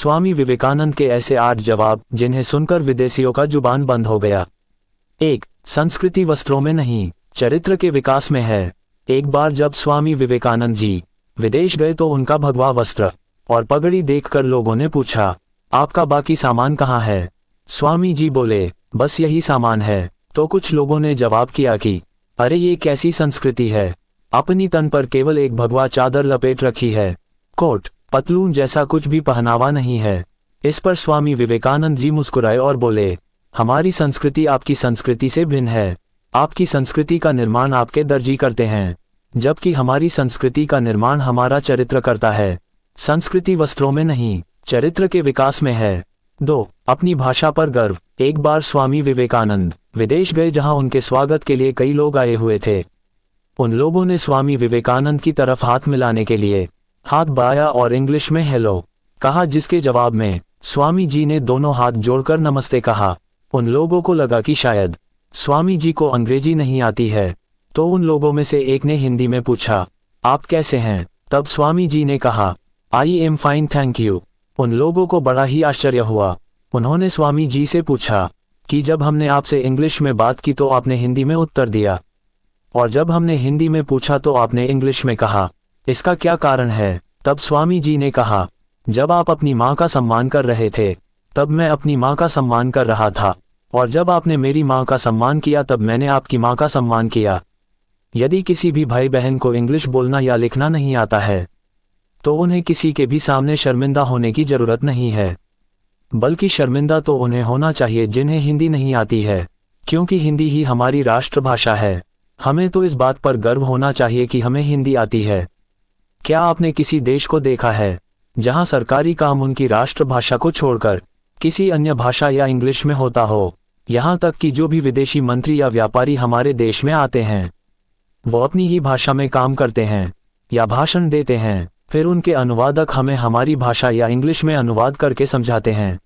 स्वामी विवेकानंद के ऐसे 8 जवाब जिन्हें सुनकर विदेशियों का जुबान बंद हो गया। 1. संस्कृति वस्त्रों में नहीं, चरित्र के विकास में है। एक बार जब स्वामी विवेकानंद जी विदेश गए तो उनका भगवा वस्त्र और पगड़ी देखकर लोगों ने पूछा, आपका बाकी सामान कहाँ है? स्वामी जी बोले, बस यही सामान है। तो कुछ लोगों ने जवाब किया कि अरे ये कैसी संस्कृति है, अपनी तन पर केवल एक भगवा चादर लपेट रखी है, कोट पतलून जैसा कुछ भी पहनावा नहीं है। इस पर स्वामी विवेकानंद जी मुस्कुराए और बोले, हमारी संस्कृति आपकी संस्कृति से भिन्न है। आपकी संस्कृति का निर्माण आपके दर्जी करते हैं, जबकि हमारी संस्कृति का निर्माण हमारा चरित्र करता है। संस्कृति वस्त्रों में नहीं, चरित्र के विकास में है। 2. अपनी भाषा पर गर्व। एक बार स्वामी विवेकानंद विदेश गए जहां उनके स्वागत के लिए कई लोग आए हुए थे। उन लोगों ने स्वामी विवेकानंद की तरफ हाथ मिलाने के लिए हाथ बढ़ाया और इंग्लिश में हेलो कहा, जिसके जवाब में स्वामी जी ने दोनों हाथ जोड़कर नमस्ते कहा। उन लोगों को लगा कि शायद स्वामी जी को अंग्रेजी नहीं आती है, तो उन लोगों में से एक ने हिंदी में पूछा, आप कैसे हैं? तब स्वामी जी ने कहा, I am fine thank you. उन लोगों को बड़ा ही आश्चर्य हुआ। उन्होंने स्वामी जी से पूछा कि जब हमने आपसे इंग्लिश में बात की तो आपने हिंदी में उत्तर दिया, और जब हमने हिंदी में पूछा तो आपने इंग्लिश में कहा, इसका क्या कारण है? तब स्वामी जी ने कहा, जब आप अपनी माँ का सम्मान कर रहे थे तब मैं अपनी माँ का सम्मान कर रहा था, और जब आपने मेरी माँ का सम्मान किया तब मैंने आपकी माँ का सम्मान किया। यदि किसी भी भाई बहन को इंग्लिश बोलना या लिखना नहीं आता है तो उन्हें किसी के भी सामने शर्मिंदा होने की जरूरत नहीं है, बल्कि शर्मिंदा तो उन्हें होना चाहिए जिन्हें हिंदी नहीं आती है, क्योंकि हिंदी ही हमारी राष्ट्रभाषा है। हमें तो इस बात पर गर्व होना चाहिए कि हमें हिंदी आती है। क्या आपने किसी देश को देखा है जहां सरकारी काम उनकी राष्ट्रभाषा को छोड़कर किसी अन्य भाषा या इंग्लिश में होता हो? यहाँ तक कि जो भी विदेशी मंत्री या व्यापारी हमारे देश में आते हैं वो अपनी ही भाषा में काम करते हैं या भाषण देते हैं, फिर उनके अनुवादक हमें हमारी भाषा या इंग्लिश में अनुवाद करके समझाते हैं।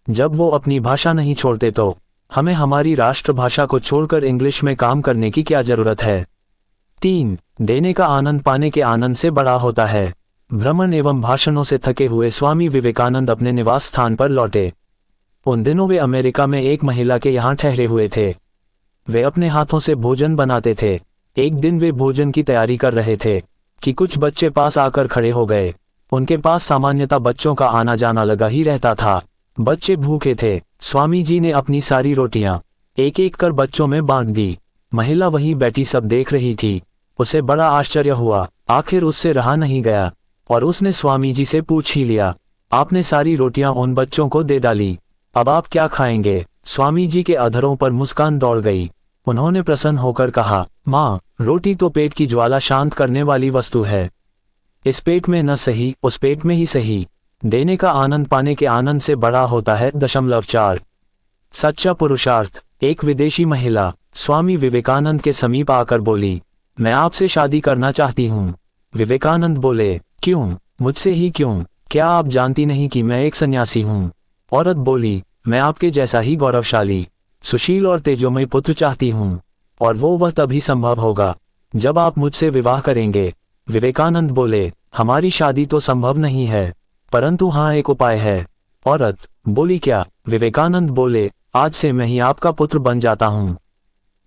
जब वो अपनी भाषा नहीं छोड़ते तो हमें हमारी राष्ट्रभाषा को छोड़कर इंग्लिश में काम करने की क्या जरूरत है? 3. देने का आनंद पाने के आनंद से बड़ा होता है। भ्रमण एवं भाषणों से थके हुए स्वामी विवेकानंद अपने निवास स्थान पर लौटे। उन दिनों वे अमेरिका में एक महिला के यहाँ ठहरे हुए थे। वे अपने हाथों से भोजन बनाते थे। एक दिन वे भोजन की तैयारी कर रहे थे कि कुछ बच्चे पास आकर खड़े हो गए। उनके पास सामान्यतः बच्चों का आना जाना लगा ही रहता था। बच्चे भूखे थे। स्वामी जी ने अपनी सारी रोटियां एक एक कर बच्चों में बांट दी। महिला वहीं बैठी सब देख रही थी। उसे बड़ा आश्चर्य हुआ। आखिर उससे रहा नहीं गया और उसने स्वामी जी से पूछ ही लिया, आपने सारी रोटियां उन बच्चों को दे डाली, अब आप क्या खाएंगे? स्वामी जी के अधरों पर मुस्कान दौड़ गई। उन्होंने प्रसन्न होकर कहा, माँ, रोटी तो पेट की ज्वाला शांत करने वाली वस्तु है। इस पेट में न सही उस पेट में ही सही। देने का आनंद पाने के आनंद से बड़ा होता है। 4. सच्चा पुरुषार्थ। एक विदेशी महिला स्वामी विवेकानंद के समीप आकर बोली, मैं आपसे शादी करना चाहती हूँ। विवेकानंद बोले, क्यों? मुझसे ही क्यों? क्या आप जानती नहीं कि मैं एक सन्यासी हूँ? औरत बोली, मैं आपके जैसा ही गौरवशाली, सुशील और तेजोमय पुत्र चाहती हूँ, और वह तभी संभव होगा जब आप मुझसे विवाह करेंगे। विवेकानंद बोले, हमारी शादी तो संभव नहीं है, परंतु हाँ एक उपाय है। औरत बोली, क्या? विवेकानंद बोले, आज से मैं ही आपका पुत्र बन जाता हूँ।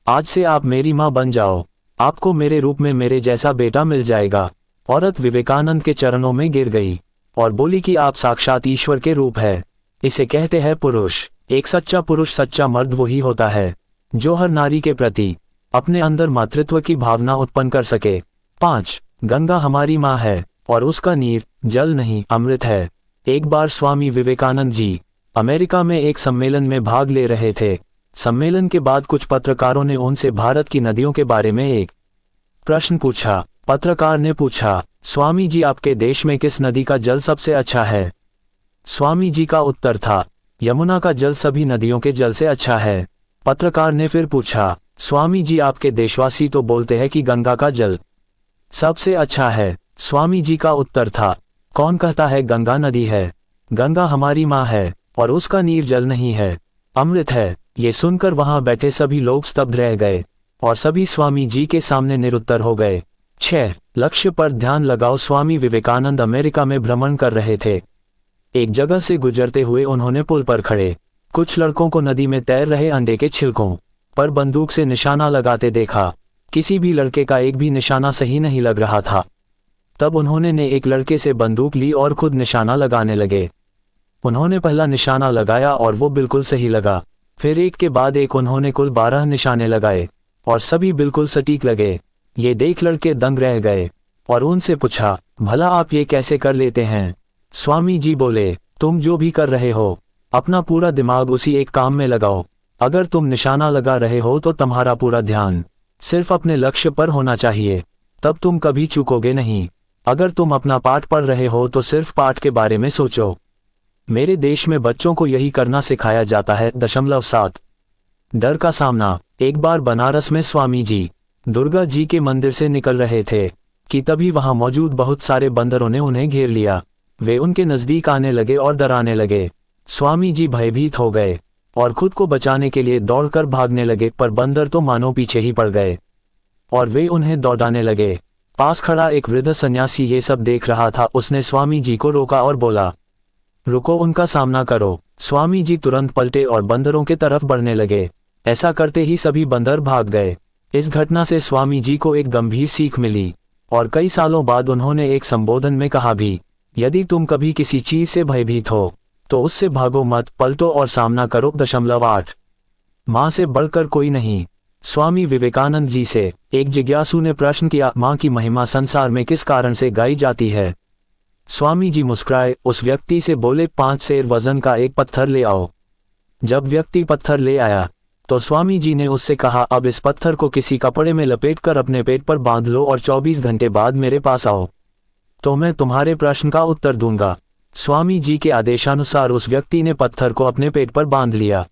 आज से आप मेरी माँ बन जाओ। आपको मेरे रूप में मेरे जैसा बेटा मिल जाएगा। औरत विवेकानंद के चरणों में गिर गई और बोली कि आप साक्षात ईश्वर के रूप है। इसे कहते हैं पुरुष। एक सच्चा पुरुष, सच्चा मर्द वही होता है जो हर नारी के प्रति अपने अंदर मातृत्व की भावना उत्पन्न कर सके। 5. गंगा हमारी माँ है और उसका नीर जल नहीं अमृत है। एक बार स्वामी विवेकानंद जी अमेरिका में एक सम्मेलन में भाग ले रहे थे। सम्मेलन के बाद कुछ पत्रकारों ने उनसे भारत की नदियों के बारे में एक प्रश्न पूछा। पत्रकार ने पूछा, स्वामी जी, आपके देश में किस नदी का जल सबसे अच्छा है? स्वामी जी का उत्तर था, यमुना का जल सभी नदियों के जल से अच्छा है। पत्रकार ने फिर पूछा, स्वामी जी, आपके देशवासी तो बोलते हैं कि गंगा का जल सबसे अच्छा है। स्वामी जी का उत्तर था, कौन कहता है गंगा नदी है? गंगा हमारी माँ है और उसका नीर जल नहीं है, अमृत है। ये सुनकर वहां बैठे सभी लोग स्तब्ध रह गए और सभी स्वामी जी के सामने निरुत्तर हो गए। 6. लक्ष्य पर ध्यान लगाओ। स्वामी विवेकानंद अमेरिका में भ्रमण कर रहे थे। एक जगह से गुजरते हुए उन्होंने पुल पर खड़े कुछ लड़कों को नदी में तैर रहे अंडे के छिलकों पर बंदूक से निशाना लगाते देखा। किसी भी लड़के का एक भी निशाना सही नहीं लग रहा था। तब उन्होंने एक लड़के से बंदूक ली और खुद निशाना लगाने लगे। उन्होंने पहला निशाना लगाया और वो बिल्कुल सही लगा। फिर एक के बाद एक उन्होंने कुल 12 निशाने लगाए और सभी बिल्कुल सटीक लगे। ये देख लड़के दंग रह गए और उनसे पूछा, भला आप ये कैसे कर लेते हैं? स्वामी जी बोले, तुम जो भी कर रहे हो अपना पूरा दिमाग उसी एक काम में लगाओ। अगर तुम निशाना लगा रहे हो तो तुम्हारा पूरा ध्यान सिर्फ अपने लक्ष्य पर होना चाहिए, तब तुम कभी चूकोगे नहीं। अगर तुम अपना पाठ पढ़ रहे हो तो सिर्फ पाठ के बारे में सोचो। मेरे देश में बच्चों को यही करना सिखाया जाता है। 7 डर का सामना। एक बार बनारस में स्वामी जी दुर्गा जी के मंदिर से निकल रहे थे कि तभी वहां मौजूद बहुत सारे बंदरों ने उन्हें घेर लिया। वे उनके नजदीक आने लगे और डराने लगे। स्वामी जी भयभीत हो गए और खुद को बचाने के लिए दौड़कर भागने लगे, पर बंदर तो मानो पीछे ही पड़ गए और वे उन्हें दौड़ाने लगे। पास खड़ा एक वृद्ध सन्यासी ये सब देख रहा था। उसने स्वामी जी को रोका और बोला, रुको, उनका सामना करो। स्वामी जी तुरंत पलटे और बंदरों के तरफ बढ़ने लगे। ऐसा करते ही सभी बंदर भाग गए। इस घटना से स्वामी जी को एक गंभीर सीख मिली और कई सालों बाद उन्होंने एक संबोधन में कहा भी, यदि तुम कभी किसी चीज से भयभीत हो तो उससे भागो मत, पलटो और सामना करो। 8 माँ से बढ़कर कोई नहीं। स्वामी विवेकानंद जी से एक जिज्ञासु ने प्रश्न किया, माँ की महिमा संसार में किस कारण से गाई जाती है? स्वामी जी मुस्कुराए, उस व्यक्ति से बोले, 5 सेर वजन का एक पत्थर ले आओ। जब व्यक्ति पत्थर ले आया तो स्वामी जी ने उससे कहा, अब इस पत्थर को किसी कपड़े में लपेटकर अपने पेट पर बांध लो और 24 घंटे बाद मेरे पास आओ तो मैं तुम्हारे प्रश्न का उत्तर दूंगा। स्वामी जी के आदेशानुसार उस व्यक्ति ने पत्थर को अपने पेट पर बांध लिया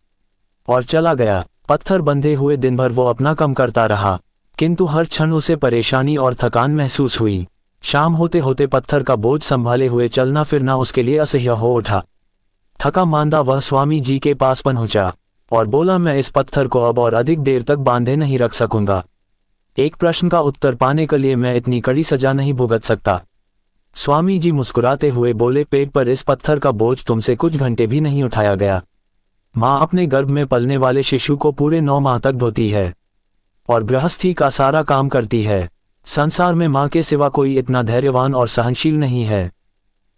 और चला गया। पत्थर बंधे हुए दिन भर वो अपना काम करता रहा, किंतु हर क्षण उसे परेशानी और थकान महसूस हुई। शाम होते होते पत्थर का बोझ संभाले हुए चलना फिरना उसके लिए असह्य हो उठा। थका मांदा वह स्वामी जी के पास पहुंचा और बोला, मैं इस पत्थर को अब और अधिक देर तक बांधे नहीं रख सकूंगा। एक प्रश्न का उत्तर पाने के लिए मैं इतनी कड़ी सजा नहीं भुगत सकता। स्वामी जी मुस्कुराते हुए बोले, पेट पर इस पत्थर का बोझ तुमसे कुछ घंटे भी नहीं उठाया गया। माँ अपने गर्भ में पलने वाले शिशु को पूरे 9 माह तक ढोती है और गृहस्थी का सारा काम करती है। संसार में माँ के सिवा कोई इतना धैर्यवान और सहनशील नहीं है,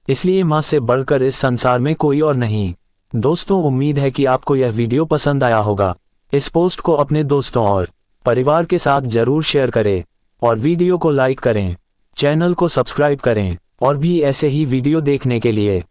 इसलिए माँ से बढ़कर इस संसार में कोई और नहीं। दोस्तों, उम्मीद है कि आपको यह वीडियो पसंद आया होगा। इस पोस्ट को अपने दोस्तों और परिवार के साथ जरूर शेयर करें और वीडियो को लाइक करें, चैनल को सब्सक्राइब करें और भी ऐसे ही वीडियो देखने के लिए।